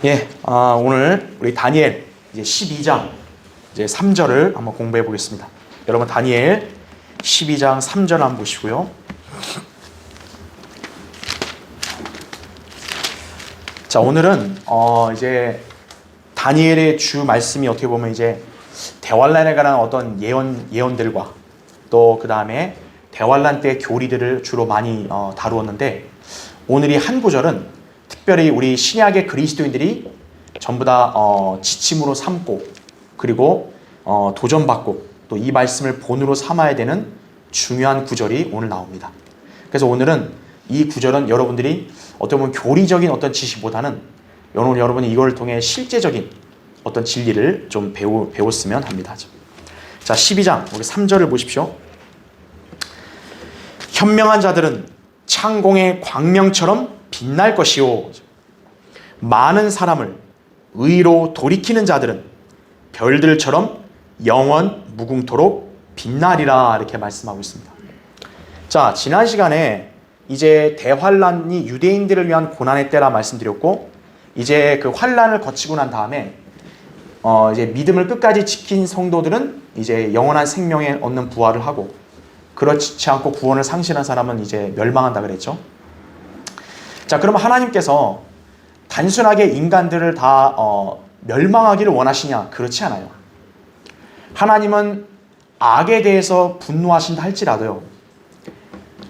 오늘 우리 다니엘 이제 12장 이제 3절을 한번 공부해 보겠습니다. 여러분 다니엘 12장 3절 한번 보시고요. 자, 오늘은 이제 다니엘의 주 말씀이 어떻게 보면 이제 대환란에 관한 어떤 예언들과 또 그 다음에 대환란 때 교리들을 주로 많이 다루었는데, 오늘 이 한 구절은 특별히 우리 신약의 그리스도인들이 전부 다 지침으로 삼고 그리고 도전받고 또 이 말씀을 본으로 삼아야 되는 중요한 구절이 오늘 나옵니다. 그래서 오늘은 이 구절은 여러분들이 어떻게 보면 교리적인 어떤 지식보다는 오늘 여러분이 이걸 통해 실제적인 어떤 진리를 좀 배웠으면 합니다. 자, 12장 우리 3절을 보십시오. 현명한 자들은 창공의 광명처럼 빛날 것이요, 많은 사람을 의로 돌이키는 자들은 별들처럼 영원 무궁토록 빛나리라, 이렇게 말씀하고 있습니다. 자, 지난 시간에 이제 대환란이 유대인들을 위한 고난의 때라 말씀드렸고, 이제 그 환란을 거치고 난 다음에 이제 믿음을 끝까지 지킨 성도들은 이제 영원한 생명에 얻는 부활을 하고, 그렇지 않고 구원을 상실한 사람은 이제 멸망한다 그랬죠. 자, 그러면 하나님께서 단순하게 인간들을 다 멸망하기를 원하시냐? 그렇지 않아요. 하나님은 악에 대해서 분노하신다 할지라도요,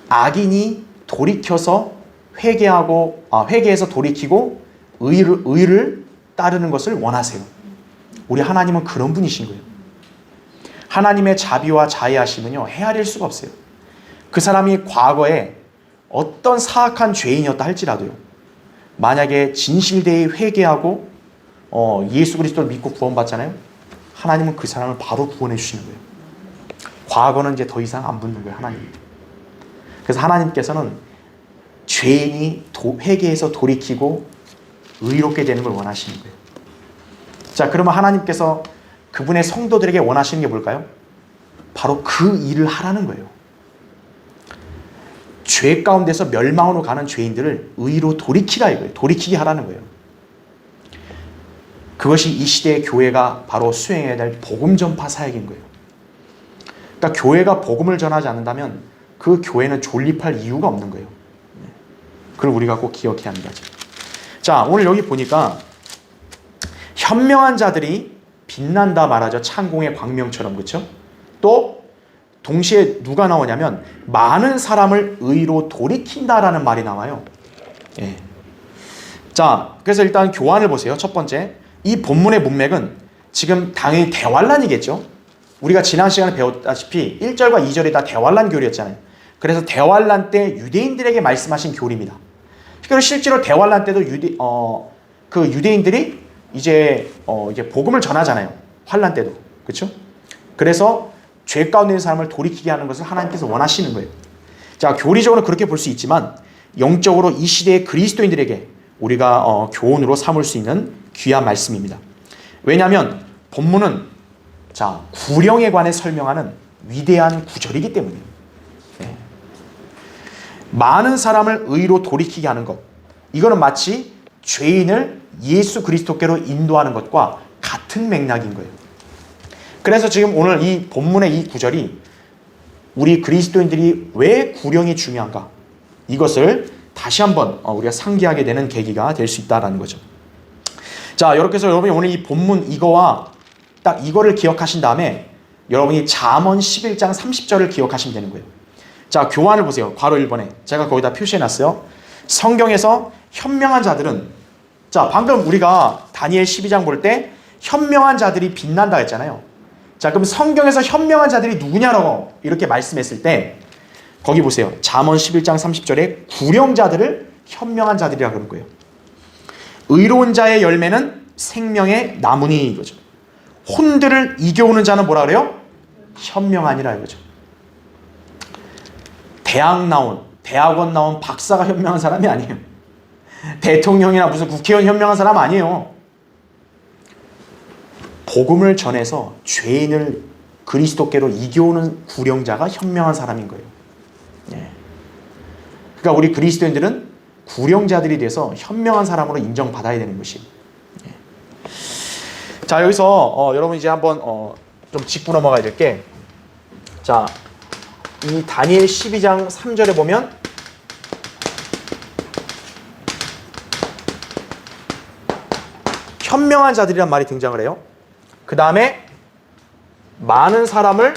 악인이 돌이켜서 회개해서 돌이키고 의를 따르는 것을 원하세요. 우리 하나님은 그런 분이신 거예요. 하나님의 자비와 자애하심은요, 헤아릴 수가 없어요. 그 사람이 과거에 어떤 사악한 죄인이었다 할지라도요, 만약에 진실되이 회개하고 예수 그리스도를 믿고 구원받잖아요, 하나님은 그 사람을 바로 구원해 주시는 거예요. 과거는 이제 더 이상 안 붙는 거예요, 하나님. 그래서 하나님께서는 죄인이 회개해서 돌이키고 의롭게 되는 걸 원하시는 거예요. 자, 그러면 하나님께서 그분의 성도들에게 원하시는 게 뭘까요? 바로 그 일을 하라는 거예요. 죄 가운데서 멸망으로 가는 죄인들을 의로 돌이키라 이거예요. 돌이키게 하라는 거예요. 그것이 이 시대의 교회가 바로 수행해야 될 복음 전파 사역인 거예요. 그러니까 교회가 복음을 전하지 않는다면 그 교회는 존립할 이유가 없는 거예요. 그걸 우리가 꼭 기억해야 합니다. 자, 오늘 여기 보니까 현명한 자들이 빛난다 말하죠. 창공의 광명처럼, 그렇죠? 또 동시에 누가 나오냐면 많은 사람을 의로 돌이킨다라는 말이 나와요. 예. 자, 그래서 일단 교환을 보세요. 첫 번째, 이 본문의 문맥은 지금 당연히 대환란이겠죠. 우리가 지난 시간에 배웠다시피 1절과 2절이 다 대환란 교리였잖아요. 그래서 대환란 때 유대인들에게 말씀하신 교리입니다. 그리고 실제로 대환란 때도 유대인들이 이제 복음을 전하잖아요. 환란 때도. 그렇죠? 그래서 죄 가운데 있는 사람을 돌이키게 하는 것을 하나님께서 원하시는 거예요. 자, 교리적으로 그렇게 볼 수 있지만 영적으로 이 시대의 그리스도인들에게 우리가 교훈으로 삼을 수 있는 귀한 말씀입니다. 왜냐하면 본문은 구령에 관해 설명하는 위대한 구절이기 때문이에요. 네. 많은 사람을 의로 돌이키게 하는 것, 이거는 마치 죄인을 예수 그리스도께로 인도하는 것과 같은 맥락인 거예요. 그래서 지금 오늘 이 본문의 이 구절이 우리 그리스도인들이 왜 구령이 중요한가, 이것을 다시 한번 우리가 상기하게 되는 계기가 될 수 있다는 거죠. 자, 이렇게 해서 여러분이 오늘 이 본문 이거와 딱 이거를 기억하신 다음에 여러분이 잠언 11장 30절을 기억하시면 되는 거예요. 자, 교환을 보세요. 괄호 1번에 제가 거기다 표시해놨어요. 성경에서 현명한 자들은, 자, 방금 우리가 다니엘 12장 볼 때 현명한 자들이 빛난다 했잖아요. 자, 그럼 성경에서 현명한 자들이 누구냐라고 이렇게 말씀했을 때 거기 보세요. 잠언 11장 30절에 구령자들을 현명한 자들이라고 그런 거예요. 의로운 자의 열매는 생명의 나무니, 이거죠. 혼들을 이겨오는 자는 뭐라 그래요? 현명하니라, 이거죠. 대학원 나온 박사가 현명한 사람이 아니에요. 대통령이나 무슨 국회의원 현명한 사람 아니에요. 복음을 전해서 죄인을 그리스도께로 이겨오는 구령자가 현명한 사람인 거예요. 예. 그러니까 우리 그리스도인들은 구령자들이 돼서 현명한 사람으로 인정받아야 되는 것이 자, 여기서 여러분 이제 한번 좀 짚고 넘어가야 될 게, 자, 이 다니엘 12장 3절에 보면 현명한 자들이란 말이 등장을 해요. 그 다음에 많은 사람을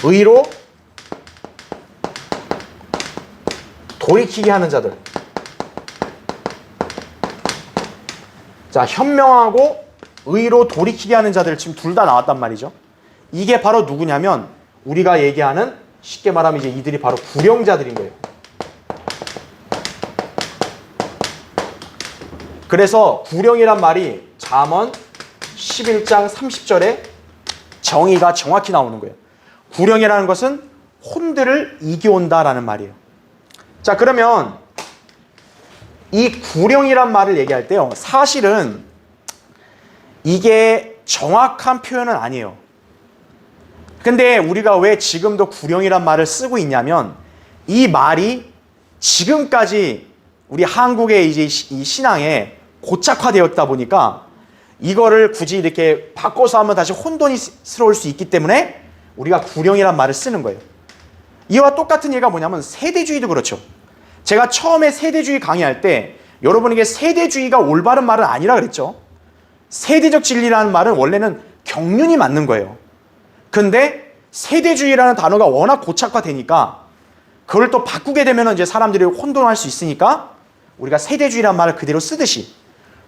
의로 돌이키게 하는 자들. 자, 현명하고 의로 돌이키게 하는 자들, 지금 둘 다 나왔단 말이죠. 이게 바로 누구냐면 우리가 얘기하는, 쉽게 말하면 이제 이들이 바로 구령자들인 거예요. 그래서 구령이란 말이 잠언 11장 30절에 정의가 정확히 나오는 거예요. 구령이라는 것은 혼들을 이겨온다라는 말이에요. 자, 그러면 이 구령이란 말을 얘기할 때요, 사실은 이게 정확한 표현은 아니에요. 근데 우리가 왜 지금도 구령이란 말을 쓰고 있냐면, 이 말이 지금까지 우리 한국의 이제 이 신앙에 고착화되었다 보니까 이거를 굳이 이렇게 바꿔서 하면 다시 혼돈스러울 수 있기 때문에 우리가 구령이란 말을 쓰는 거예요. 이와 똑같은 예가 뭐냐면 세대주의도 그렇죠. 제가 처음에 세대주의 강의할 때 여러분에게 세대주의가 올바른 말은 아니라 그랬죠. 세대적 진리라는 말은 원래는 경륜이 맞는 거예요. 근데 세대주의라는 단어가 워낙 고착화되니까 그걸 또 바꾸게 되면 이제 사람들이 혼돈할 수 있으니까 우리가 세대주의라는 말을 그대로 쓰듯이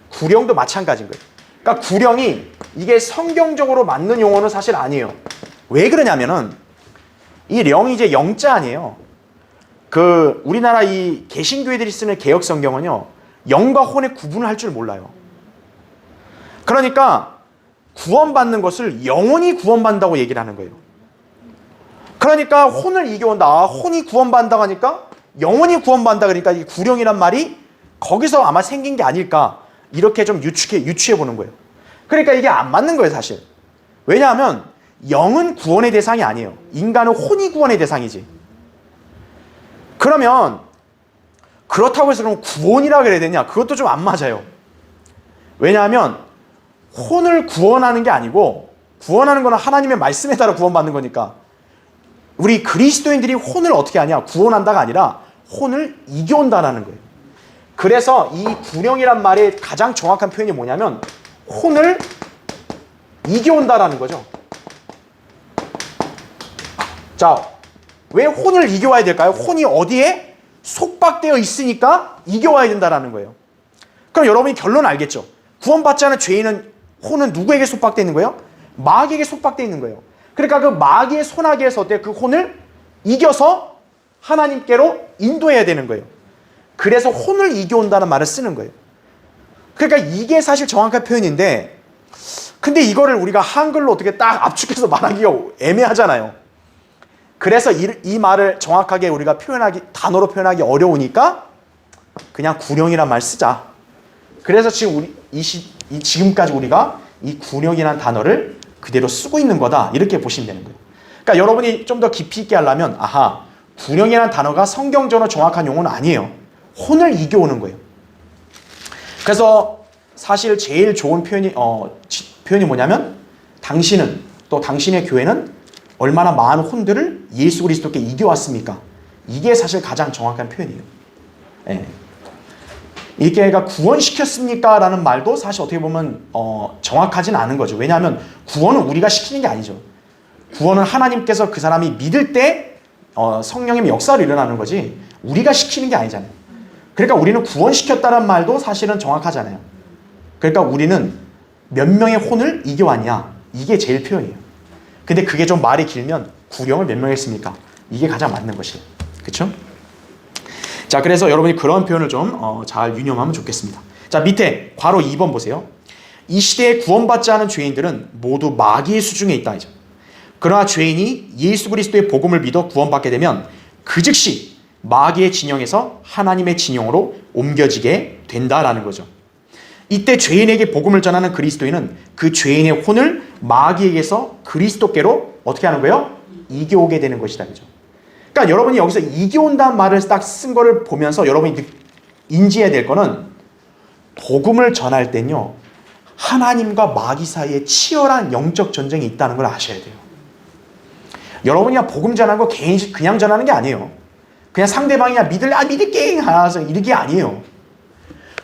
구령도 마찬가지인 거예요. 그러니까 구령이 이게 성경적으로 맞는 용어는 사실 아니에요. 왜 그러냐면은 이 령이 이제 영자 아니에요. 그 우리나라 이 개신교회들이 쓰는 개역 성경은요, 영과 혼의 구분을 할 줄 몰라요. 그러니까 구원받는 것을 영혼이 구원받는다고 얘기를 하는 거예요. 그러니까 혼을 이겨온다. 아, 혼이 구원받는다고 하니까 영혼이 구원받는다. 그러니까 이 구령이란 말이 거기서 아마 생긴 게 아닐까, 이렇게 좀 유추해 보는 거예요. 그러니까 이게 안 맞는 거예요, 사실. 왜냐하면 영은 구원의 대상이 아니에요. 인간은 혼이 구원의 대상이지. 그러면 그렇다고 해서 그럼 구원이라 그래야 되냐? 그것도 좀 안 맞아요. 왜냐하면 혼을 구원하는 게 아니고, 구원하는 거는 하나님의 말씀에 따라 구원받는 거니까, 우리 그리스도인들이 혼을 어떻게 하냐? 구원한다가 아니라 혼을 이겨온다라는 거예요. 그래서 이 구령이란 말의 가장 정확한 표현이 뭐냐면 혼을 이겨온다라는 거죠. 자, 왜 혼을 이겨와야 될까요? 혼이 어디에 속박되어 있으니까 이겨와야 된다라는 거예요. 그럼 여러분이 결론 알겠죠? 구원받지 않은 죄인은 혼은 누구에게 속박되어 있는 거예요? 마귀에게 속박되어 있는 거예요. 그러니까 그 마귀의 손아귀에서 어때요? 그 혼을 이겨서 하나님께로 인도해야 되는 거예요. 그래서 혼을 이겨온다는 말을 쓰는 거예요. 그러니까 이게 사실 정확한 표현인데, 근데 이거를 우리가 한글로 어떻게 딱 압축해서 말하기가 애매하잖아요. 그래서 이 말을 정확하게 우리가 단어로 표현하기 어려우니까 그냥 구령이란 말 쓰자. 그래서 지금 지금까지 우리가 이 구령이라는 단어를 그대로 쓰고 있는 거다, 이렇게 보시면 되는 거예요. 그러니까 여러분이 좀 더 깊이 있게 하려면, 아하, 구령이라는 단어가 성경적으로 정확한 용어는 아니에요. 혼을 이겨오는 거예요. 그래서 사실 제일 좋은 표현이 뭐냐면, 당신은, 또 당신의 교회는 얼마나 많은 혼들을 예수 그리스도께 이겨왔습니까? 이게 사실 가장 정확한 표현이에요. 예. 이게 구원시켰습니까? 라는 말도 사실 어떻게 보면 정확하진 않은 거죠. 왜냐하면 구원은 우리가 시키는 게 아니죠. 구원은 하나님께서 그 사람이 믿을 때 성령의 역사를 일어나는 거지, 우리가 시키는 게 아니잖아요. 그러니까 우리는 구원시켰다는 말도 사실은 정확하잖아요. 그러니까 우리는 몇 명의 혼을 이겨왔냐, 이게 제일 표현이에요. 근데 그게 좀 말이 길면 구령을 몇 명 했습니까? 이게 가장 맞는 것이에요. 그렇죠? 자, 그래서 여러분이 그런 표현을 좀 잘 유념하면 좋겠습니다. 자, 밑에 괄호 2번 보세요. 이 시대에 구원받지 않은 죄인들은 모두 마귀의 수중에 있다. 이죠. 그러나 죄인이 예수 그리스도의 복음을 믿어 구원받게 되면 그 즉시 마귀의 진영에서 하나님의 진영으로 옮겨지게 된다라는 거죠. 이때 죄인에게 복음을 전하는 그리스도인은 그 죄인의 혼을 마귀에게서 그리스도께로 어떻게 하는 거예요? 이겨오게 되는 것이다. 그죠? 그러니까 여러분이 여기서 이겨온다는 말을 딱 쓴 거를 보면서 여러분이 인지해야 될 거는 복음을 전할 땐요, 하나님과 마귀 사이에 치열한 영적 전쟁이 있다는 걸 아셔야 돼요. 여러분이 복음 전하는 거 그냥 전하는 게 아니에요. 그냥 상대방이 믿을게 하면서 이렇게 아니에요.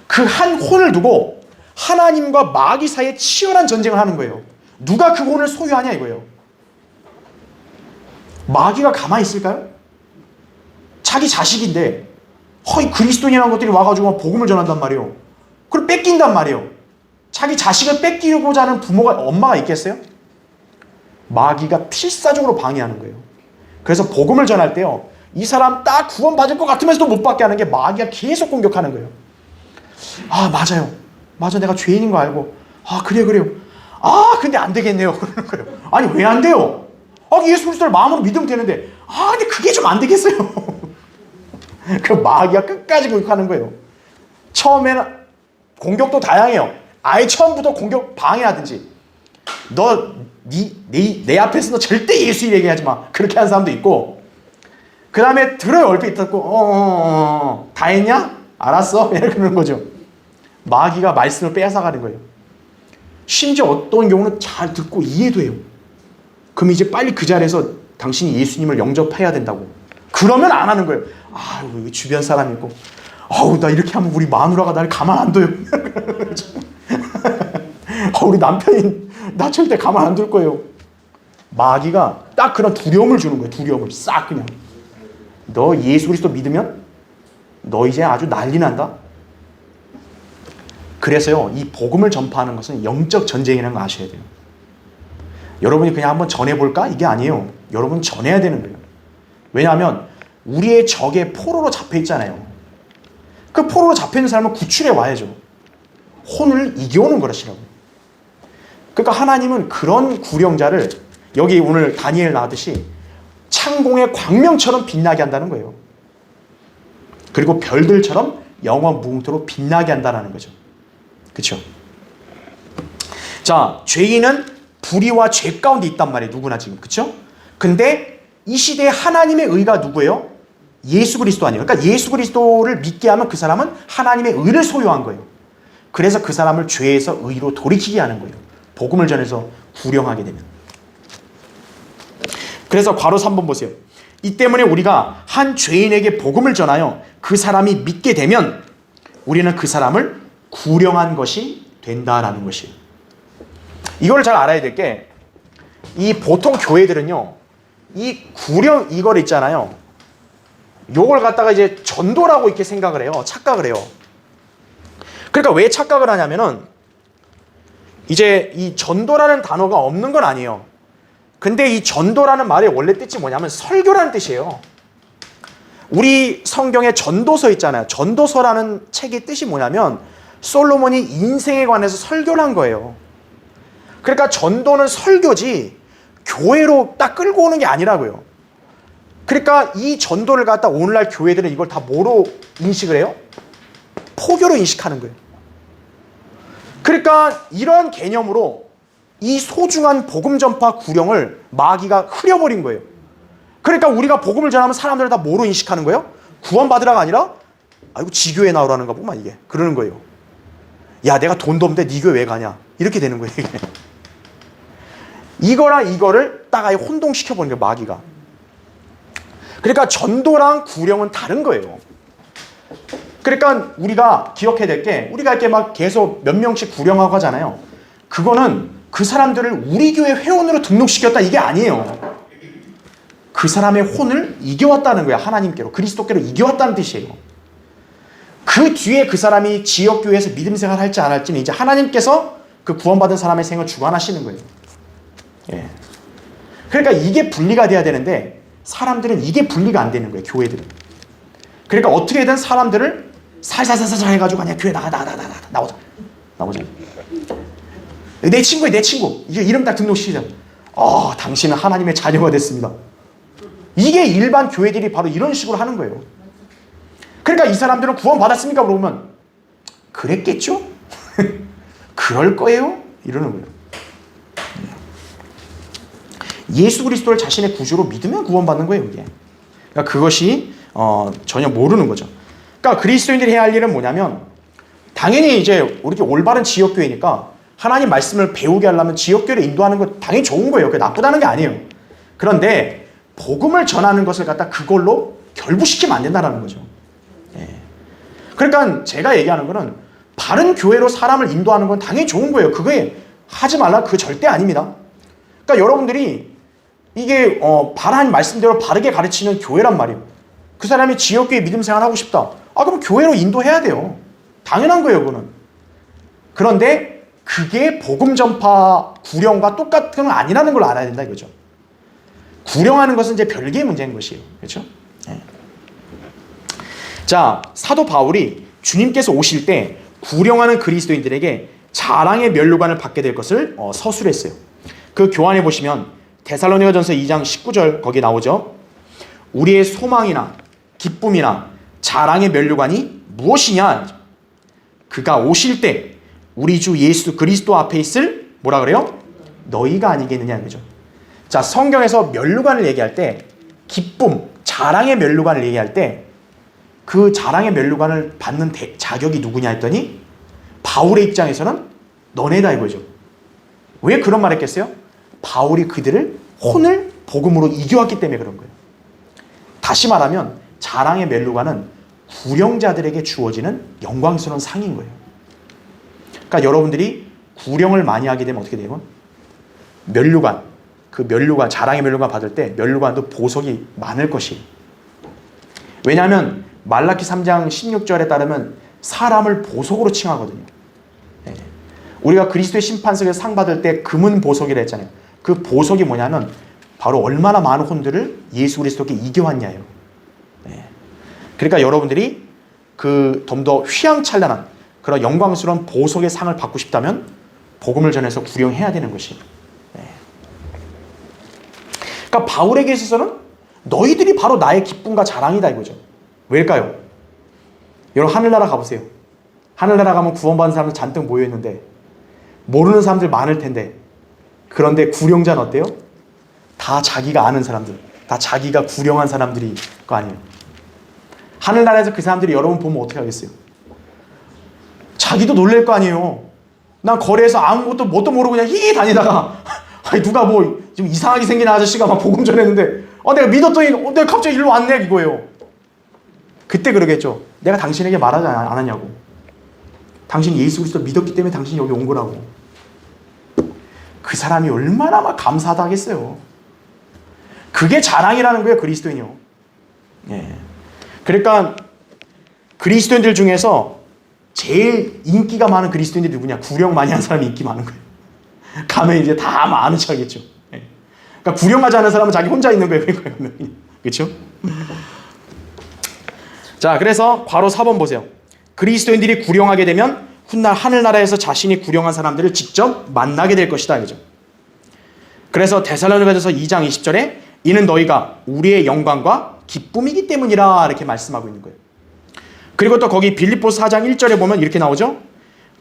그 한 혼을 두고 하나님과 마귀 사이에 치열한 전쟁을 하는 거예요. 누가 그 혼을 소유하냐 이거예요. 마귀가 가만히 있을까요? 자기 자식인데 그리스도인이라는 것들이 와가지고 복음을 전한단 말이에요. 그걸 뺏긴단 말이에요. 자기 자식을 뺏기고자 하는 엄마가 있겠어요? 마귀가 필사적으로 방해하는 거예요. 그래서 복음을 전할 때요, 이 사람 딱 구원받을 것 같으면서도 못 받게 하는 게 마귀가 계속 공격하는 거예요. 맞아요. 맞아, 내가 죄인인 거 알고. 그래요. 근데 안 되겠네요. 그러는 거예요. 아니, 왜 안 돼요? 예수 그리스도를 마음으로 믿으면 되는데, 근데 그게 좀 안 되겠어요. 그 마귀가 끝까지 공격하는 거예요. 처음에는 공격도 다양해요. 아예 처음부터 공격 방해하든지, 내 앞에서 너 절대 예수 얘기하지 마. 그렇게 하는 사람도 있고, 그 다음에 들어요. 얼핏 듣고, 다 했냐? 알았어. 그러는 거죠. 마귀가 말씀을 빼앗아가는 거예요. 심지어 어떤 경우는 잘 듣고 이해도 해요. 그럼 이제 빨리 그 자리에서 당신이 예수님을 영접해야 된다고. 그러면 안 하는 거예요. 여기 주변 사람이 있고, 나 이렇게 하면 우리 마누라가 나를 가만 안 둬요. 우리 남편이 나 절대 가만 안 둘 거예요. 마귀가 딱 그런 두려움을 주는 거예요. 두려움을 싹 그냥. 너 예수 그리스도 믿으면 너 이제 아주 난리 난다. 그래서요, 이 복음을 전파하는 것은 영적 전쟁이라는 거 아셔야 돼요. 여러분이 그냥 한번 전해볼까? 이게 아니에요. 여러분 전해야 되는 거예요. 왜냐하면 우리의 적의 포로로 잡혀있잖아요. 그 포로로 잡혀있는 사람은 구출해 와야죠. 혼을 이겨오는 것이라고. 그러니까 하나님은 그런 구령자를 여기 오늘 다니엘 나왔듯이 창공의 광명처럼 빛나게 한다는 거예요. 그리고 별들처럼 영원 무궁토록 빛나게 한다는 거죠. 그렇죠? 자, 죄인은 불의와 죄 가운데 있단 말이에요. 누구나 지금. 그렇죠? 근데 이 시대에 하나님의 의가 누구예요? 예수 그리스도 아니에요. 그러니까 예수 그리스도를 믿게 하면 그 사람은 하나님의 의를 소유한 거예요. 그래서 그 사람을 죄에서 의로 돌이키게 하는 거예요. 복음을 전해서 구령하게 되면. 그래서 괄호 3번 보세요. 이 때문에 우리가 한 죄인에게 복음을 전하여 그 사람이 믿게 되면 우리는 그 사람을 구령한 것이 된다라는 것이에요. 이걸 잘 알아야 될 게, 이 보통 교회들은요, 이 구령 이걸 있잖아요. 요걸 갖다가 이제 전도라고 이렇게 생각을 해요. 착각을 해요. 그러니까 왜 착각을 하냐면은, 이제 이 전도라는 단어가 없는 건 아니에요. 근데 이 전도라는 말의 원래 뜻이 뭐냐면 설교라는 뜻이에요. 우리 성경에 전도서 있잖아요. 전도서라는 책의 뜻이 뭐냐면 솔로몬이 인생에 관해서 설교를 한 거예요. 그러니까 전도는 설교지 교회로 딱 끌고 오는 게 아니라고요. 그러니까 이 전도를 갖다 오늘날 교회들은 이걸 다 뭐로 인식을 해요? 포교로 인식하는 거예요. 그러니까 이런 개념으로 이 소중한 복음 전파 구령을 마귀가 흐려버린 거예요. 그러니까 우리가 복음을 전하면 사람들을 다 뭐로 인식하는 거예요? 구원받으라가 아니라 아이고 지교회 나오라는가 보구만 이게. 그러는 거예요. 야, 내가 돈도 없는데 네 교회 왜 가냐? 이렇게 되는 거예요. 이게. 이거랑 이거를 딱 아예 혼동시켜버린 거예요, 마귀가. 그러니까 전도랑 구령은 다른 거예요. 그러니까 우리가 기억해야 될 게, 우리가 이렇게 막 계속 몇 명씩 구령하고 하잖아요. 그거는 그 사람들을 우리 교회 회원으로 등록시켰다 이게 아니에요. 그 사람의 혼을 이겨왔다는 거야. 하나님께로, 그리스도께로 이겨왔다는 뜻이에요. 그 뒤에 그 사람이 지역교회에서 믿음 생활 할지 안 할지는 이제 하나님께서 그 구원받은 사람의 생을 주관하시는 거예요. 예. 그러니까 이게 분리가 돼야 되는데 사람들은 이게 분리가 안 되는 거예요. 교회들은. 그러니까 어떻게든 사람들을 살살살살 해가지고 그냥 교회 나오자. 내 친구야, 내 친구. 이게 이름 딱 등록시키자. 당신은 하나님의 자녀가 됐습니다. 이게 일반 교회들이 바로 이런 식으로 하는 거예요. 그러니까 이 사람들은 구원 받았습니까? 물어보면 그랬겠죠? 그럴 거예요? 이러는 거예요. 예수 그리스도를 자신의 구주로 믿으면 구원받는 거예요, 이게. 그러니까 그것이 전혀 모르는 거죠. 그러니까 그리스도인들이 해야 할 일은 뭐냐면, 당연히 이제 우리 올바른 지역교회니까 하나님 말씀을 배우게 하려면 지역교회를 인도하는 건 당연히 좋은 거예요. 그게 나쁘다는 게 아니에요. 그런데 복음을 전하는 것을 갖다 그걸로 결부시키면 안 된다는 거죠. 예. 그러니까 제가 얘기하는 거는 바른 교회로 사람을 인도하는 건 당연히 좋은 거예요. 그게 하지 말라, 그거 절대 아닙니다. 그러니까 여러분들이 이게 하나님 말씀대로 바르게 가르치는 교회란 말이에요. 그 사람이 지역교회 믿음 생활하고 싶다. 그럼 교회로 인도해야 돼요. 당연한 거예요, 그거는. 그런데 그게 복음 전파 구령과 똑같은 건 아니라는 걸 알아야 된다 이거죠. 구령하는 것은 이제 별개의 문제인 것이에요. 그렇죠? 네. 자, 사도 바울이 주님께서 오실 때 구령하는 그리스도인들에게 자랑의 면류관을 받게 될 것을 서술했어요. 그 교환해 보시면 데살로니가전서 2장 19절 거기 나오죠. 우리의 소망이나 기쁨이나 자랑의 면류관이 무엇이냐? 그가 오실 때 우리 주 예수 그리스도 앞에 있을 뭐라 그래요? 너희가 아니겠느냐 그죠? 자, 성경에서 면류관을 얘기할 때 기쁨, 자랑의 면류관을 얘기할 때 그 자랑의 면류관을 받는 자격이 누구냐 했더니 바울의 입장에서는 너네다 이거죠. 왜 그런 말 했겠어요? 바울이 그들을 혼을 복음으로 이겨왔기 때문에 그런 거예요. 다시 말하면 자랑의 면류관은 구령자들에게 주어지는 영광스러운 상인 거예요. 그러니까 여러분들이 구령을 많이 하게 되면 어떻게 되면 면류관, 그 면류관, 자랑의 면류관 받을 때 면류관도 보석이 많을 것이에요. 왜냐하면 말라키 3장 16절에 따르면 사람을 보석으로 칭하거든요. 네. 우리가 그리스도의 심판석에 상 받을 때 금은 보석이라 했잖아요. 그 보석이 뭐냐면 바로 얼마나 많은 혼들을 예수 그리스도께 이겨왔냐예요. 네. 그러니까 여러분들이 그 좀 더 휘황찬란한 그런 영광스러운 보석의 상을 받고 싶다면 복음을 전해서 구령해야 되는 것이에요. 네. 그러니까 바울에게 있어서는 너희들이 바로 나의 기쁨과 자랑이다 이거죠. 왜일까요? 여러분 하늘나라 가보세요. 하늘나라 가면 구원받은 사람들 잔뜩 모여있는데 모르는 사람들 많을 텐데 그런데 구령자는 어때요? 다 자기가 아는 사람들, 다 자기가 구령한 사람들이 거 아니에요. 하늘나라에서 그 사람들이 여러분 보면 어떻게 하겠어요? 자기도 놀랄 거 아니에요. 난 거리에서 아무것도 뭣도 모르고 그냥 히 다니다가 아니 누가 뭐 좀 이상하게 생긴 아저씨가 막 복음 전했는데 내가 믿었더니 내가 갑자기 일로 왔네 이거예요. 그때 그러겠죠. 내가 당신에게 말하지 않았냐고. 당신 예수 그리스도 믿었기 때문에 당신이 여기 온 거라고. 그 사람이 얼마나 막 감사하다 하겠어요. 그게 자랑이라는 거예요, 그리스도인이요. 예. 그러니까 그리스도인들 중에서 제일 인기가 많은 그리스도인들이 누구냐? 구령 많이 한 사람이 인기 많은 거예요. 가면 이제 다 아는 척하겠죠. 예. 그러니까 구령하지 않은 사람은 자기 혼자 있는 거예요. 그렇죠? 자, 그래서 괄호 4번 보세요. 그리스도인들이 구령하게 되면 훗날 하늘나라에서 자신이 구령한 사람들을 직접 만나게 될 것이다. 그죠? 그래서 데살로니가전서 2장 20절에 이는 너희가 우리의 영광과 기쁨이기 때문이라 이렇게 말씀하고 있는 거예요. 그리고 또 거기 빌립보서 4장 1절에 보면 이렇게 나오죠.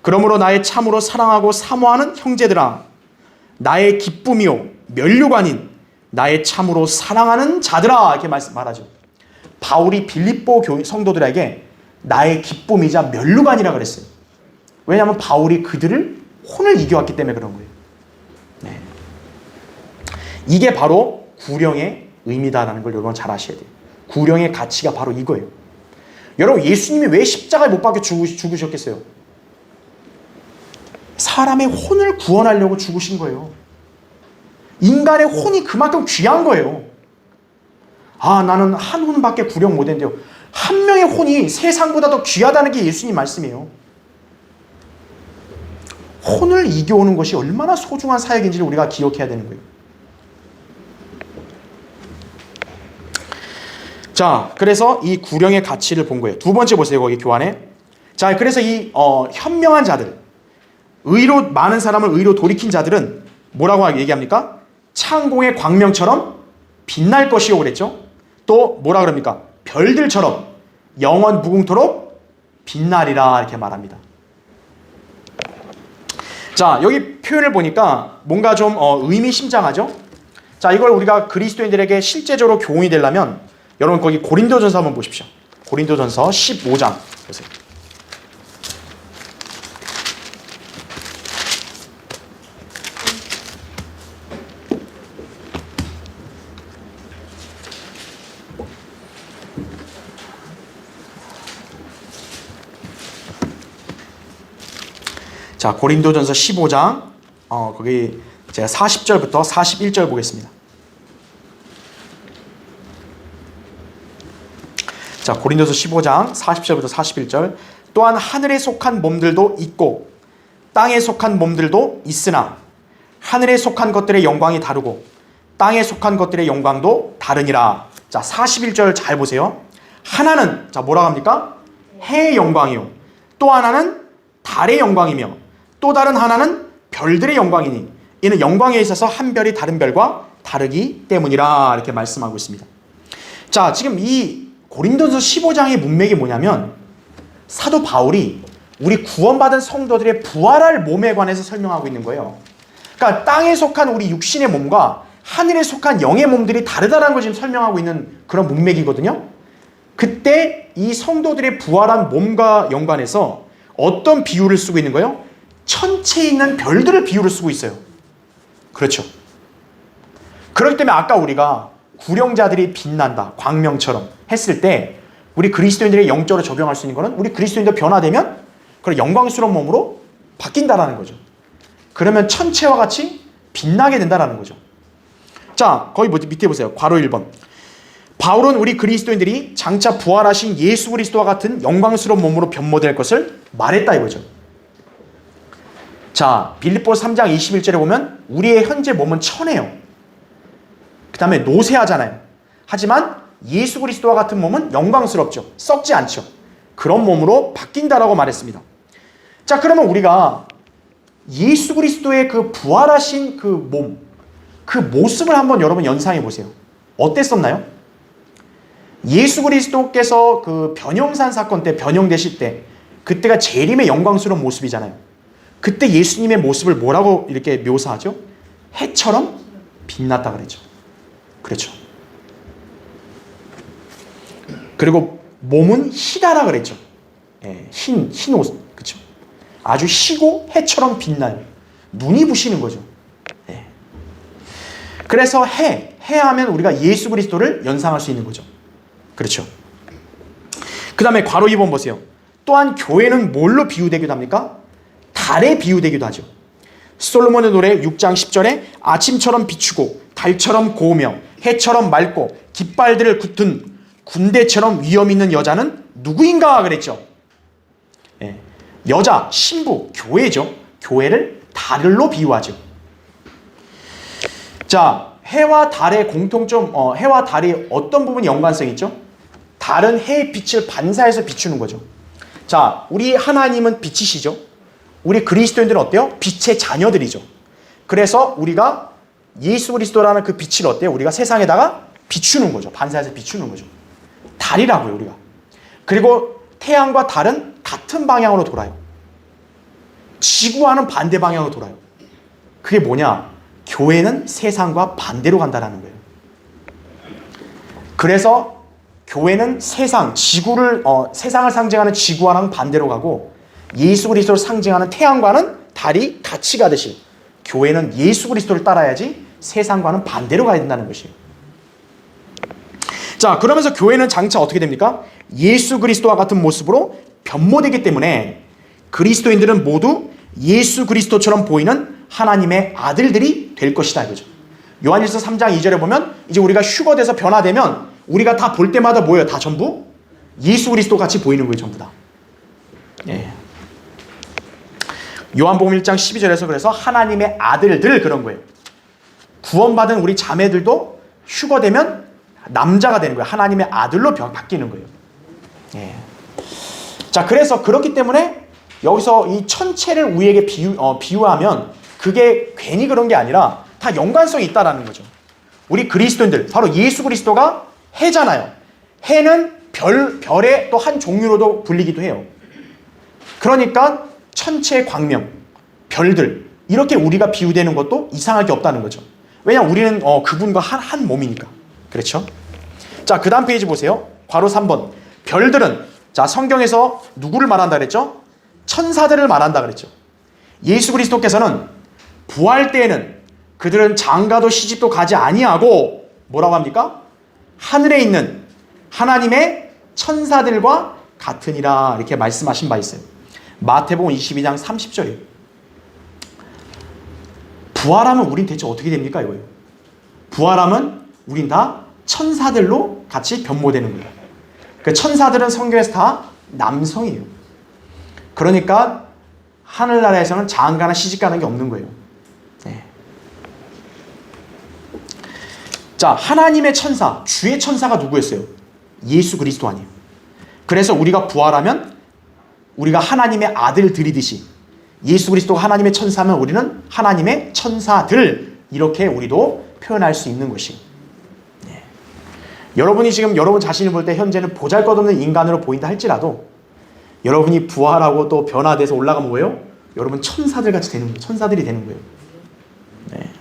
그러므로 나의 참으로 사랑하고 사모하는 형제들아 나의 기쁨이요 면류관인 나의 참으로 사랑하는 자들아 이렇게 말하죠. 바울이 빌립보 성도들에게 나의 기쁨이자 면류관이라 그랬어요. 왜냐하면 바울이 그들을 혼을 이겨왔기 때문에 그런 거예요. 네. 이게 바로 구령의 의미다라는 걸 여러분 잘 아셔야 돼요. 구령의 가치가 바로 이거예요. 여러분 예수님이 왜 십자가에 못 박혀 죽으셨겠어요? 사람의 혼을 구원하려고 죽으신 거예요. 인간의 혼이 그만큼 귀한 거예요. 나는 한 혼밖에 구령 못했는데요. 한 명의 혼이 세상보다 더 귀하다는 게 예수님 말씀이에요. 혼을 이겨오는 것이 얼마나 소중한 사역인지를 우리가 기억해야 되는 거예요. 자, 그래서 이 구령의 가치를 본 거예요. 두 번째 보세요. 거기 교환에. 자, 그래서 이 현명한 자들, 많은 사람을 의로 돌이킨 자들은 뭐라고 얘기합니까? 창공의 광명처럼 빛날 것이요 그랬죠. 또 뭐라 그럽니까? 별들처럼 영원 무궁토록 빛나리라 이렇게 말합니다. 자, 여기 표현을 보니까 뭔가 좀 의미심장하죠? 자, 이걸 우리가 그리스도인들에게 실제적으로 교훈이 되려면 여러분 거기 고린도전서 한번 보십시오. 고린도전서 15장 보세요. 자, 고린도전서 15장 거기 제가 40절부터 41절 보겠습니다. 자, 고린도서 15장 40절부터 41절. 또한 하늘에 속한 몸들도 있고 땅에 속한 몸들도 있으나 하늘에 속한 것들의 영광이 다르고 땅에 속한 것들의 영광도 다르니라. 자, 41절 잘 보세요. 하나는 자, 뭐라고 합니까? 해의 영광이요. 또 하나는 달의 영광이며 또 다른 하나는 별들의 영광이니 이는 영광에 있어서 한 별이 다른 별과 다르기 때문이라. 이렇게 말씀하고 있습니다. 자, 지금 이 고린도전서 15장의 문맥이 뭐냐면 사도 바울이 우리 구원받은 성도들의 부활할 몸에 관해서 설명하고 있는 거예요. 그러니까 땅에 속한 우리 육신의 몸과 하늘에 속한 영의 몸들이 다르다는 걸 지금 설명하고 있는 그런 문맥이거든요. 그때 이 성도들의 부활한 몸과 연관해서 어떤 비유를 쓰고 있는 거예요? 천체에 있는 별들을 비유를 쓰고 있어요. 그렇죠. 그렇기 때문에 아까 우리가 구령자들이 빛난다, 광명처럼 했을 때 우리 그리스도인들의 영적으로 적용할 수 있는 거는 우리 그리스도인들 변화되면 그런 영광스러운 몸으로 바뀐다라는 거죠. 그러면 천체와 같이 빛나게 된다라는 거죠. 자, 거기 밑에 보세요. 괄호 1번. 바울은 우리 그리스도인들이 장차 부활하신 예수 그리스도와 같은 영광스러운 몸으로 변모될 것을 말했다 이거죠. 자, 빌립보서 3장 21절에 보면 우리의 현재 몸은 천해요. 그 다음에 노쇠하잖아요. 하지만 예수 그리스도와 같은 몸은 영광스럽죠. 썩지 않죠. 그런 몸으로 바뀐다라고 말했습니다. 자, 그러면 우리가 예수 그리스도의 그 부활하신 그 몸, 그 모습을 한번 여러분 연상해 보세요. 어땠었나요? 예수 그리스도께서 그 변형산 사건 때 변형되실 때 그때가 재림의 영광스러운 모습이잖아요. 그때 예수님의 모습을 뭐라고 이렇게 묘사하죠? 해처럼 빛났다 그랬죠. 그렇죠. 그리고 몸은 희다라 그랬죠. 예, 흰 옷, 그렇죠. 아주 희고 해처럼 빛나요. 눈이 부시는 거죠. 예. 그래서 해하면 우리가 예수 그리스도를 연상할 수 있는 거죠. 그렇죠. 그 다음에 괄호 2번 보세요. 또한 교회는 뭘로 비유되기도 합니까? 달에 비유되기도 하죠. 솔로몬의 노래 6장 10절에 아침처럼 비추고 달처럼 고우며 해처럼 맑고 깃발들을 굳은 군대처럼 위엄 있는 여자는 누구인가 그랬죠. 예. 여자, 신부, 교회죠. 교회를 달로 비유하죠. 자, 해와 달의 공통점, 해와 달이 어떤 부분이 연관성이 있죠? 달은 해의 빛을 반사해서 비추는 거죠. 자, 우리 하나님은 빛이시죠. 우리 그리스도인들은 어때요? 빛의 자녀들이죠. 그래서 우리가 예수 그리스도라는 그 빛을 어때요? 우리가 세상에다가 비추는 거죠. 반사해서 비추는 거죠. 달이라고요, 우리가. 그리고 태양과 달은 같은 방향으로 돌아요. 지구와는 반대 방향으로 돌아요. 그게 뭐냐? 교회는 세상과 반대로 간다는 거예요. 그래서 교회는 세상을 상징하는 지구와는 반대로 가고 예수 그리스도를 상징하는 태양과는 달이 같이 가듯이 교회는 예수 그리스도를 따라야지 세상과는 반대로 가야 된다는 것이에요. 자, 그러면서 교회는 장차 어떻게 됩니까? 예수 그리스도와 같은 모습으로 변모되기 때문에 그리스도인들은 모두 예수 그리스도처럼 보이는 하나님의 아들들이 될 것이다 이거죠. 요한일서 3장 2절에 보면 이제 우리가 휴거돼서 변화되면 우리가 다 볼 때마다 뭐예요? 다 전부 예수 그리스도 같이 보이는 거예요. 전부 다. 예. 요한복음 1장 12절에서 그래서 하나님의 아들들 그런 거예요. 구원받은 우리 자매들도 휴거되면 남자가 되는 거예요. 하나님의 아들로 바뀌는 거예요. 예. 자, 그래서 그렇기 때문에 여기서 이 천체를 우리에게 비유하면 그게 괜히 그런 게 아니라 다 연관성이 있다라는 거죠. 우리 그리스도인들, 바로 예수 그리스도가 해잖아요. 해는 별의 또 한 종류로도 불리기도 해요. 그러니까 천체의 광명, 별들 이렇게 우리가 비유되는 것도 이상할 게 없다는 거죠. 왜냐하면 우리는 그분과 한 몸이니까. 그렇죠? 자, 그 다음 페이지 보세요. 괄호 3번. 별들은, 자, 성경에서 누구를 말한다 그랬죠? 천사들을 말한다 그랬죠. 예수 그리스도께서는 부활 때에는 그들은 장가도 시집도 가지 아니하고 뭐라고 합니까? 하늘에 있는 하나님의 천사들과 같으니라 이렇게 말씀하신 바 있어요. 마태복음 22장 30절이에요. 부활하면 우린 대체 어떻게 됩니까? 이거예요. 부활하면 우린 다 천사들로 같이 변모되는 거예요. 그 천사들은 성경에서 다 남성이에요. 그러니까 하늘나라에서는 장가나 시집가는 게 없는 거예요. 네. 자, 하나님의 천사, 주의 천사가 누구였어요? 예수 그리스도 아니에요. 그래서 우리가 부활하면 우리가 하나님의 아들들이듯이 예수 그리스도가 하나님의 천사면 우리는 하나님의 천사들, 이렇게 우리도 표현할 수 있는 것이. 네. 여러분이 지금 여러분 자신을 볼 때 현재는 보잘것없는 인간으로 보인다 할지라도 여러분이 부활하고 또 변화돼서 올라가면 뭐예요? 여러분 천사들 같이 되는 거예요. 천사들이 되는 거예요. 네.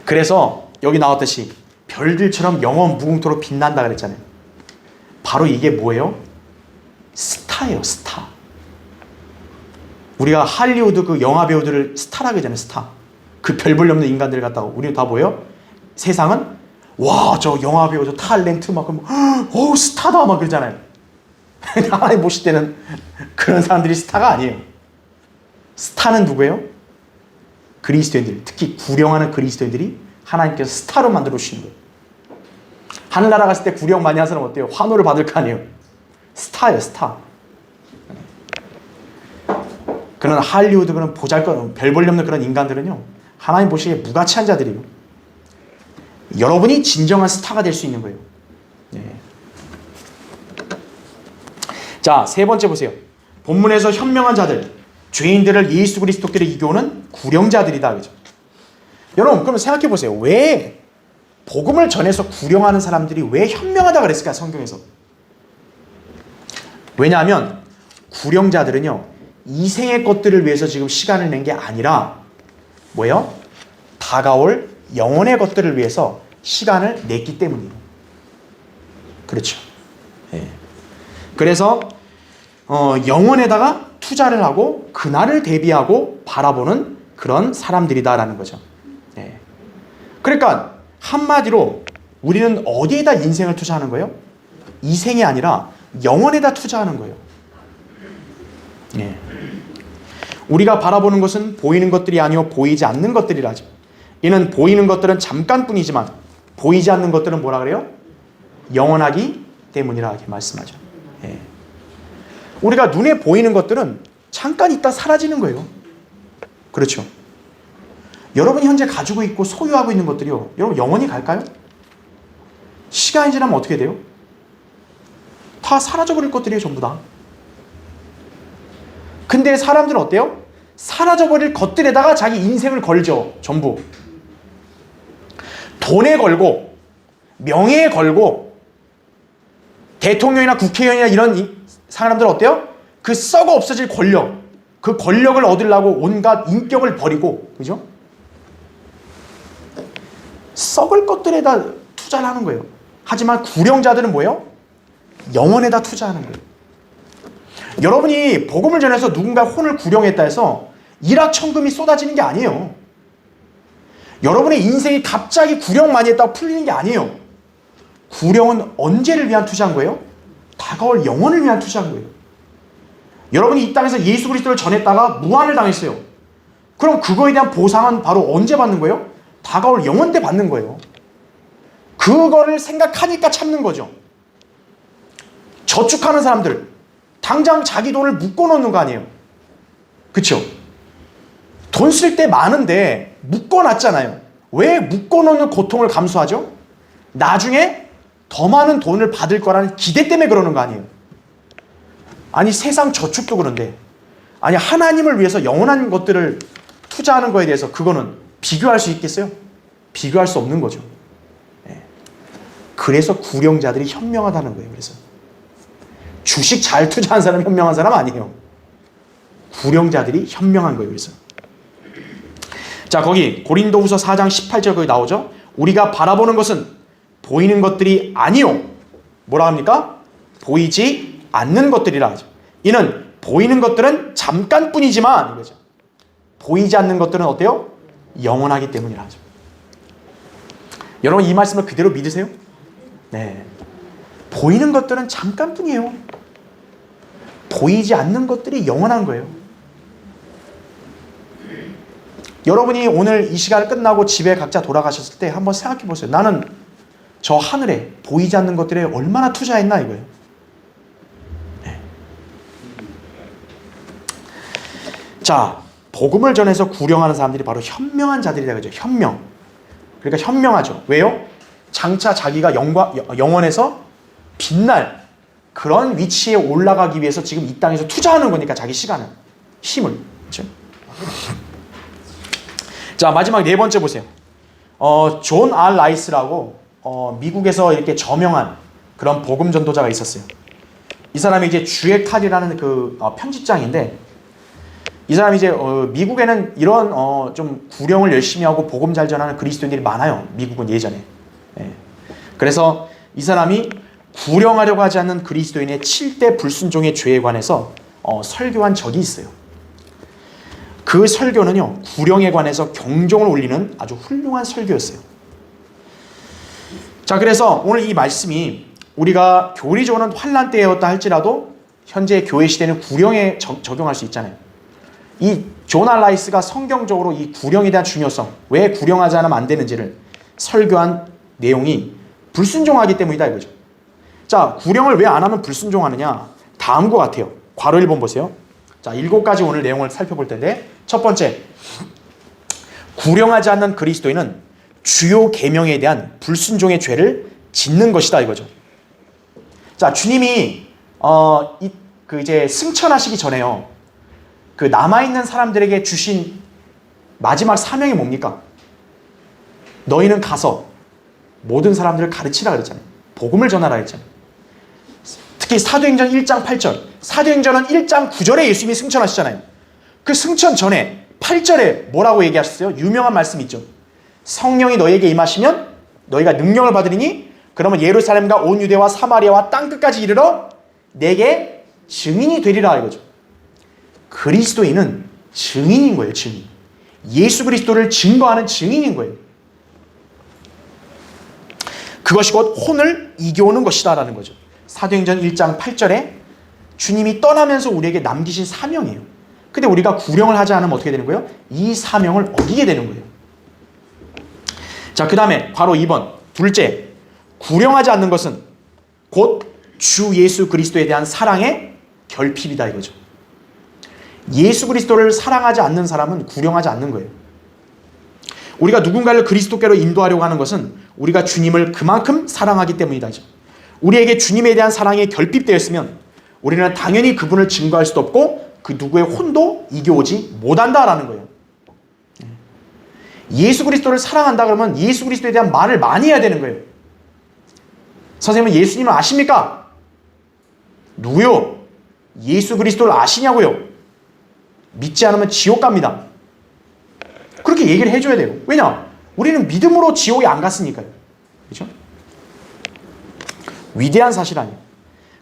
그래서 여기 나왔듯이 별들처럼 영원 무궁토록 빛난다 그랬잖아요. 바로 이게 뭐예요? 스타예요, 스타. 우리가 할리우드 그 영화 배우들을 스타라고 하잖아요, 스타. 그 별 볼 없는 인간들 갖다가 우리는 다 뭐예요? 세상은 와, 저 영화 배우 저 탤런트 막 스타다 막 그러잖아요. 하나님 보실 때는 그런 사람들이 스타가 아니에요. 스타는 누구예요? 그리스도인들, 특히 구령하는 그리스도인들이 하나님께서 스타로 만들어 주시는 거예요. 하늘나라 갔을 때 구령 많이 하는 사람 어때요? 환호를 받을 거 아니에요. 스타예요, 스타. 그런 할리우드 그런 보잘것 별 볼 없는 그런 인간들은요, 하나님 보시기에 무가치한 자들이에요. 여러분이 진정한 스타가 될 수 있는 거예요. 네. 자, 세 번째 보세요. 본문에서 현명한 자들, 죄인들을 예수 그리스도께로 이겨오는 구령자들이다, 그죠? 여러분, 그럼 생각해 보세요. 왜 복음을 전해서 구령하는 사람들이 왜 현명하다 그랬을까, 성경에서? 왜냐하면 구령자들은요, 이생의 것들을 위해서 지금 시간을 낸 게 아니라 뭐예요? 다가올 영혼의 것들을 위해서 시간을 냈기 때문이에요. 그렇죠. 예. 그래서 영혼에다가 투자를 하고 그날을 대비하고 바라보는 그런 사람들이다라는 거죠. 예. 그러니까 한마디로 우리는 어디에다 인생을 투자하는 거예요? 이생이 아니라 영혼에다 투자하는 거예요. 예. 우리가 바라보는 것은 보이는 것들이 아니요 보이지 않는 것들이라죠. 이는 보이는 것들은 잠깐뿐이지만 보이지 않는 것들은 뭐라 그래요? 영원하기 때문이라 이렇게 말씀하죠. 예. 우리가 눈에 보이는 것들은 잠깐 있다 사라지는 거예요. 그렇죠. 여러분이 현재 가지고 있고 소유하고 있는 것들이요, 여러분 영원히 갈까요? 시간이 지나면 어떻게 돼요? 다 사라져버릴 것들이에요, 전부 다. 근데 사람들은 어때요? 사라져버릴 것들에다가 자기 인생을 걸죠, 전부. 돈에 걸고 명예에 걸고 대통령이나 국회의원이나 이런 사람들은 어때요? 그 썩어 없어질 권력, 그 권력을 얻으려고 온갖 인격을 버리고, 그죠? 썩을 것들에다 투자를 하는 거예요. 하지만 구령자들은 뭐예요? 영혼에다 투자하는 거예요. 여러분이 복음을 전해서 누군가 혼을 구령했다 해서 일확천금이 쏟아지는 게 아니에요. 여러분의 인생이 갑자기 구령 많이 했다고 풀리는 게 아니에요. 구령은 언제를 위한 투자한 거예요? 다가올 영혼을 위한 투자한 거예요. 여러분이 이 땅에서 예수 그리스도를 전했다가 무한을 당했어요. 그럼 그거에 대한 보상은 바로 언제 받는 거예요? 다가올 영혼 때 받는 거예요. 그거를 생각하니까 참는 거죠. 저축하는 사람들, 당장 자기 돈을 묶어놓는 거 아니에요. 그쵸? 돈 쓸 때 많은데 묶어놨잖아요. 왜 묶어놓는 고통을 감수하죠? 나중에 더 많은 돈을 받을 거라는 기대 때문에 그러는 거 아니에요. 아니 세상 저축도 그런데, 아니 하나님을 위해서 영원한 것들을 투자하는 거에 대해서 그거는 비교할 수 있겠어요? 비교할 수 없는 거죠. 그래서 구령자들이 현명하다는 거예요. 그래서 주식 잘 투자한 사람이 현명한 사람 아니에요. 구령자들이 현명한 거예요. 그래서 자, 거기 고린도후서 4장 18절 거기 나오죠. 우리가 바라보는 것은 보이는 것들이 아니요. 뭐라 합니까? 보이지 않는 것들이라 하죠. 이는 보이는 것들은 잠깐뿐이지만 이거죠. 보이지 않는 것들은 어때요? 영원하기 때문이라 하죠. 여러분 이 말씀을 그대로 믿으세요? 네. 보이는 것들은 잠깐뿐이에요. 보이지 않는 것들이 영원한 거예요. 여러분이 오늘 이 시간을 끝나고 집에 각자 돌아가셨을 때 한번 생각해 보세요. 나는 저 하늘에 보이지 않는 것들에 얼마나 투자했나 이거예요. 네. 자, 복음을 전해서 구령하는 사람들이 바로 현명한 자들이다 그죠. 현명. 그러니까 현명하죠. 왜요? 장차 자기가 영원에서 빛날 그런 위치에 올라가기 위해서 지금 이 땅에서 투자하는 거니까 자기 시간을, 힘을. 그렇죠? 자, 마지막 네 번째 보세요. 존 R. 라이스라고 미국에서 이렇게 저명한 그런 복음 전도자가 있었어요. 이 사람이 이제 주의 칼이라는 그 편집장인데, 이 사람이 이제 미국에는 이런 좀 구령을 열심히 하고 복음 잘 전하는 그리스도인들이 많아요. 미국은 예전에. 예. 그래서 이 사람이 구령하려고 하지 않는 그리스도인의 7대 불순종의 죄에 관해서 설교한 적이 있어요. 그 설교는요, 구령에 관해서 경종을 울리는 아주 훌륭한 설교였어요. 자, 그래서 오늘 이 말씀이 우리가 교리적으로는 환란 때였다 할지라도 현재 교회 시대는 구령에 적용할 수 있잖아요. 이 존 R. 라이스가 성경적으로 이 구령에 대한 중요성, 왜 구령하지 않으면 안 되는지를 설교한 내용이 불순종하기 때문이다 이거죠. 자, 구령을 왜 안 하면 불순종하느냐? 다음과 같아요. 괄호 1번 보세요. 자, 7가지 오늘 내용을 살펴볼 텐데, 첫 번째, 구령하지 않는 그리스도인은 주요 계명에 대한 불순종의 죄를 짓는 것이다 이거죠. 자, 주님이 이제 승천하시기 전에요, 그 남아있는 사람들에게 주신 마지막 사명이 뭡니까? 너희는 가서 모든 사람들을 가르치라 그랬잖아요. 복음을 전하라 했잖아요. 특히 사도행전 1장 8절, 사도행전은 1장 9절에 예수님이 승천하시잖아요. 그 승천 전에 8절에 뭐라고 얘기하셨어요? 유명한 말씀 있죠. 성령이 너희에게 임하시면 너희가 능력을 받으리니 그러면 예루살렘과 온 유대와 사마리아와 땅끝까지 이르러 내게 증인이 되리라 이거죠. 그리스도인은 증인인 거예요. 증인. 예수 그리스도를 증거하는 증인인 거예요. 그것이 곧 혼을 이겨오는 것이다 라는 거죠. 사도행전 1장 8절에 주님이 떠나면서 우리에게 남기신 사명이에요. 근데 우리가 구령을 하지 않으면 어떻게 되는 거예요? 이 사명을 어기게 되는 거예요. 자, 그 다음에 바로 2번 둘째, 구령하지 않는 것은 곧 주 예수 그리스도에 대한 사랑의 결핍이다 이거죠. 예수 그리스도를 사랑하지 않는 사람은 구령하지 않는 거예요. 우리가 누군가를 그리스도께로 인도하려고 하는 것은 우리가 주님을 그만큼 사랑하기 때문이다. 우리에게 주님에 대한 사랑이 결핍되었으면 우리는 당연히 그분을 증거할 수도 없고 그 누구의 혼도 이겨오지 못한다라는 거예요. 예수 그리스도를 사랑한다 그러면 예수 그리스도에 대한 말을 많이 해야 되는 거예요. 선생님은 예수님을 아십니까? 누구요? 예수 그리스도를 아시냐고요? 믿지 않으면 지옥 갑니다. 그렇게 얘기를 해줘야 돼요. 왜냐? 우리는 믿음으로 지옥에 안 갔으니까요. 그렇죠? 위대한 사실 아니에요.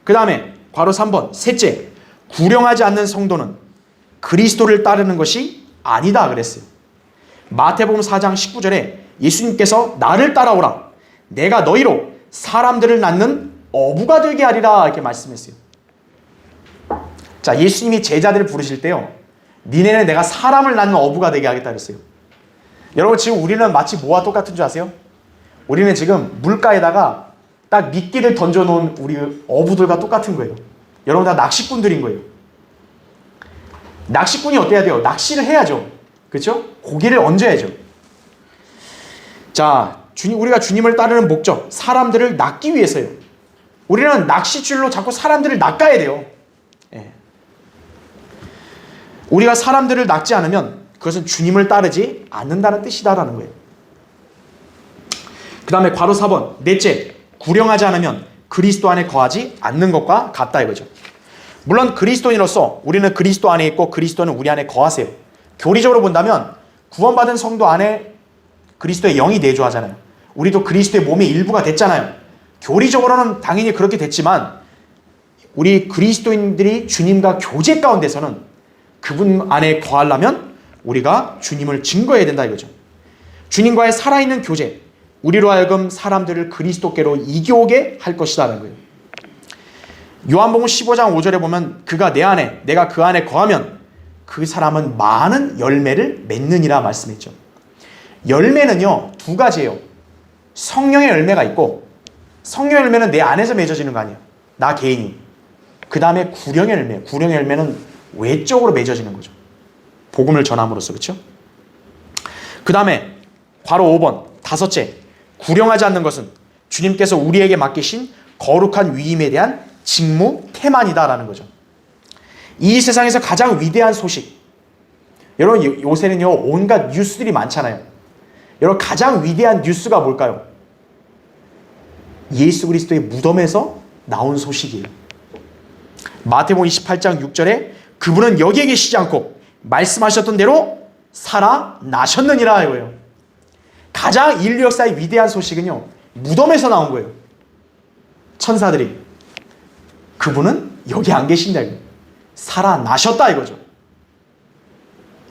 그 다음에 괄호 3번 셋째, 구령하지 않는 성도는 그리스도를 따르는 것이 아니다 그랬어요. 마태복음 4장 19절에 예수님께서 나를 따라오라, 내가 너희로 사람들을 낳는 어부가 되게 하리라 이렇게 말씀했어요. 자, 예수님이 제자들을 부르실 때요, 니네는 내가 사람을 낳는 어부가 되게 하겠다 그랬어요. 여러분 지금 우리는 마치 뭐와 똑같은 줄 아세요? 우리는 지금 물가에다가 딱 미끼를 던져놓은 우리 어부들과 똑같은 거예요. 여러분 다 낚시꾼들인 거예요. 낚시꾼이 어때야 돼요? 낚시를 해야죠. 그렇죠? 고기를 얹어야죠. 자, 우리가 주님을 따르는 목적, 사람들을 낚기 위해서요. 우리는 낚시줄로 자꾸 사람들을 낚아야 돼요. 예. 우리가 사람들을 낚지 않으면 그것은 주님을 따르지 않는다는 뜻이다라는 거예요. 그 다음에 괄호 4번 넷째, 구령하지 않으면 그리스도 안에 거하지 않는 것과 같다 이거죠. 물론 그리스도인으로서 우리는 그리스도 안에 있고 그리스도는 우리 안에 거하세요. 교리적으로 본다면 구원받은 성도 안에 그리스도의 영이 내주하잖아요. 우리도 그리스도의 몸의 일부가 됐잖아요. 교리적으로는 당연히 그렇게 됐지만 우리 그리스도인들이 주님과 교제 가운데서는 그분 안에 거하려면 우리가 주님을 증거해야 된다 이거죠. 주님과의 살아있는 교제, 우리로 하여금 사람들을 그리스도께로 이겨오게 할 것이라는 거예요. 요한복음 15장 5절에 보면 그가 내 안에 내가 그 안에 거하면 그 사람은 많은 열매를 맺느니라 말씀했죠. 열매는요 두 가지예요. 성령의 열매가 있고, 성령의 열매는 내 안에서 맺어지는 거 아니에요. 나 개인이. 그 다음에 구령의 열매. 구령의 열매는 외적으로 맺어지는 거죠. 복음을 전함으로써. 그렇죠? 그 다음에 바로 5번 다섯째, 구령하지 않는 것은 주님께서 우리에게 맡기신 거룩한 위임에 대한 직무 태만이다라는 거죠. 이 세상에서 가장 위대한 소식, 여러분 요새는요 온갖 뉴스들이 많잖아요. 여러분 가장 위대한 뉴스가 뭘까요? 예수 그리스도의 무덤에서 나온 소식이에요. 마태복음 28장 6절에 그분은 여기에 계시지 않고 말씀하셨던 대로 살아나셨느니라 이거예요. 가장 인류 역사의 위대한 소식은요 무덤에서 나온 거예요. 천사들이 그분은 여기 안 계신다 이거예요. 살아나셨다 이거죠.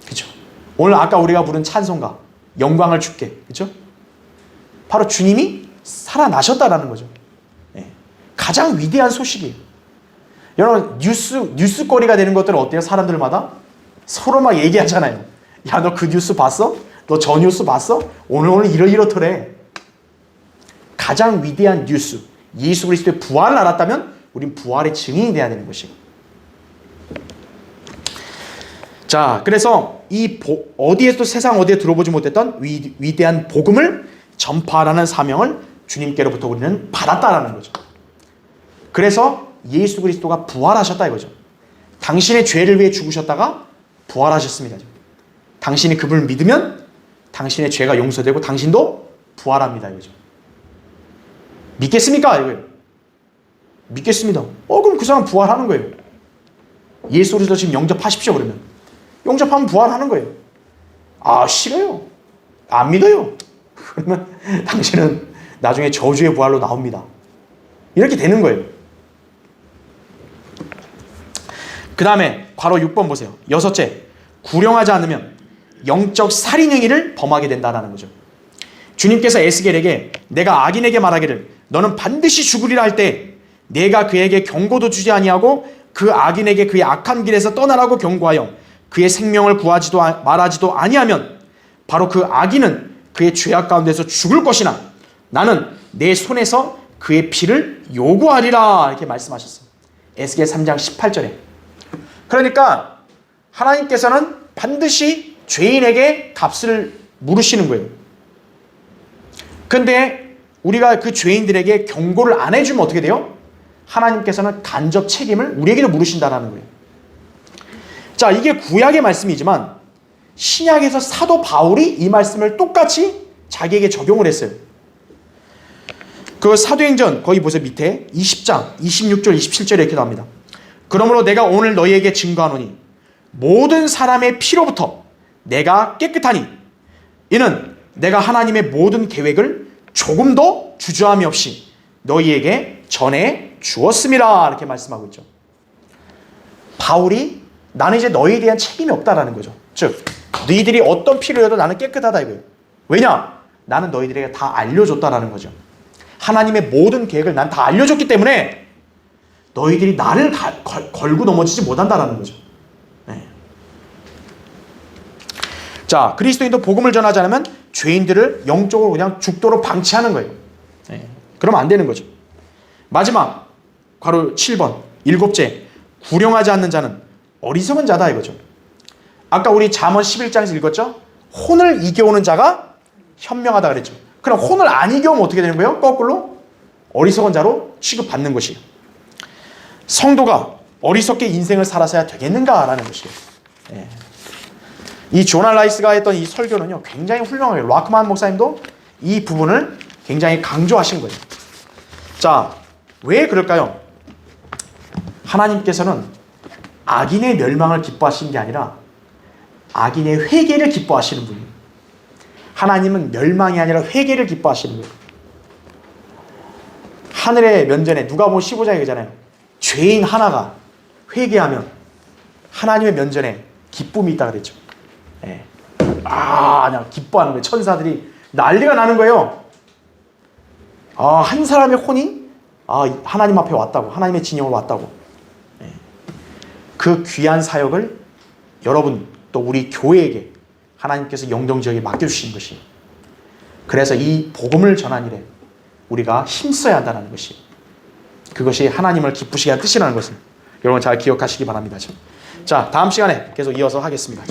그렇죠? 오늘 아까 우리가 부른 찬송가 영광을 주께, 그렇죠? 바로 주님이 살아나셨다라는 거죠. 네. 가장 위대한 소식이에요. 여러분 뉴스거리가 되는 것들은 어때요? 사람들마다 서로 막 얘기하잖아요. 야, 너 그 뉴스 봤어? 너 저 뉴스 봤어? 오늘 이렇더래. 가장 위대한 뉴스, 예수 그리스도의 부활을 알았다면 우린 부활의 증인이 돼야 되는 것이에요. 자, 그래서 어디에서도 세상 어디에 들어보지 못했던 위대한 복음을 전파하라는 사명을 주님께로부터 우리는 받았다라는 거죠. 그래서 예수 그리스도가 부활하셨다 이거죠. 당신의 죄를 위해 죽으셨다가 부활하셨습니다. 당신이 그분을 믿으면 당신의 죄가 용서되고 당신도 부활합니다 이거죠. 믿겠습니까? 이거예요. 믿겠습니다. 그럼 그 사람 부활하는 거예요. 예수 그리스도 지금 영접하십시오 그러면. 영접하면 부활하는 거예요. 아, 싫어요. 안 믿어요. 그러면 당신은 나중에 저주의 부활로 나옵니다. 이렇게 되는 거예요. 그 다음에 괄호 6번 보세요. 여섯째, 구령하지 않으면 영적 살인 행위를 범하게 된다는 거죠. 주님께서 에스겔에게 내가 악인에게 말하기를 너는 반드시 죽으리라 할 때 내가 그에게 경고도 주지 아니하고 그 악인에게 그의 악한 길에서 떠나라고 경고하여 그의 생명을 구하지도 말하지도 아니하면 바로 그 악인은 그의 죄악 가운데서 죽을 것이나 나는 내 손에서 그의 피를 요구하리라 이렇게 말씀하셨어요. 에스겔 3장 18절에. 그러니까 하나님께서는 반드시 죄인에게 값을 물으시는 거예요. 근데 우리가 그 죄인들에게 경고를 안 해주면 어떻게 돼요? 하나님께서는 간접 책임을 우리에게도 물으신다는 거예요. 자, 이게 구약의 말씀이지만 신약에서 사도 바울이 이 말씀을 똑같이 자기에게 적용을 했어요. 그 사도행전 거기 보세요. 밑에 20장 26절 27절에 이렇게 나옵니다. 그러므로 내가 오늘 너희에게 증거하노니 모든 사람의 피로부터 내가 깨끗하니 이는 내가 하나님의 모든 계획을 조금도 주저함이 없이 너희에게 전해 주었음이라 이렇게 말씀하고 있죠. 바울이 나는 이제 너희에 대한 책임이 없다라는 거죠. 즉 너희들이 어떤 피를 흘려도 나는 깨끗하다 이거예요. 왜냐? 나는 너희들에게 다 알려줬다라는 거죠. 하나님의 모든 계획을 난 다 알려줬기 때문에 너희들이 나를 걸고 넘어지지 못한다라는 거죠. 네. 자, 그리스도인도 복음을 전하지 않으면 죄인들을 영적으로 그냥 죽도록 방치하는 거예요. 네. 그러면 안 되는 거죠. 마지막 괄호 7번 일곱째, 구령하지 않는 자는 어리석은 자다 이거죠. 아까 우리 잠언 11장에서 읽었죠? 혼을 이겨오는 자가 현명하다 그랬죠. 그럼 혼을 안 이겨오면 어떻게 되는 거예요? 거꾸로 어리석은 자로 취급받는 것이에요. 성도가 어리석게 인생을 살아서야 되겠는가라는 것이에요. 예. 이 조나 라이스가 했던 이 설교는요 굉장히 훌륭해요. 락만 목사님도 이 부분을 굉장히 강조하신 거예요. 자, 왜 그럴까요? 하나님께서는 악인의 멸망을 기뻐하신 게 아니라 악인의 회개를 기뻐하시는 분이에요. 하나님은 멸망이 아니라 회개를 기뻐하시는 거예요. 하늘의 면전에 누가복음 15장에 그러잖아요. 죄인 하나가 회개하면 하나님의 면전에 기쁨이 있다 그랬죠. 예. 그냥 기뻐하는 거예요. 천사들이 난리가 나는 거예요. 한 사람의 혼이 하나님 앞에 왔다고, 하나님의 진영으로 왔다고. 예. 그 귀한 사역을 여러분 또 우리 교회에게 하나님께서 영정지역에 맡겨주신 것이, 그래서 이 복음을 전한 일에 우리가 힘써야 한다는 것이, 그것이 하나님을 기쁘시게 한 뜻이라는 것을 여러분 잘 기억하시기 바랍니다. 자, 다음 시간에 계속 이어서 하겠습니다.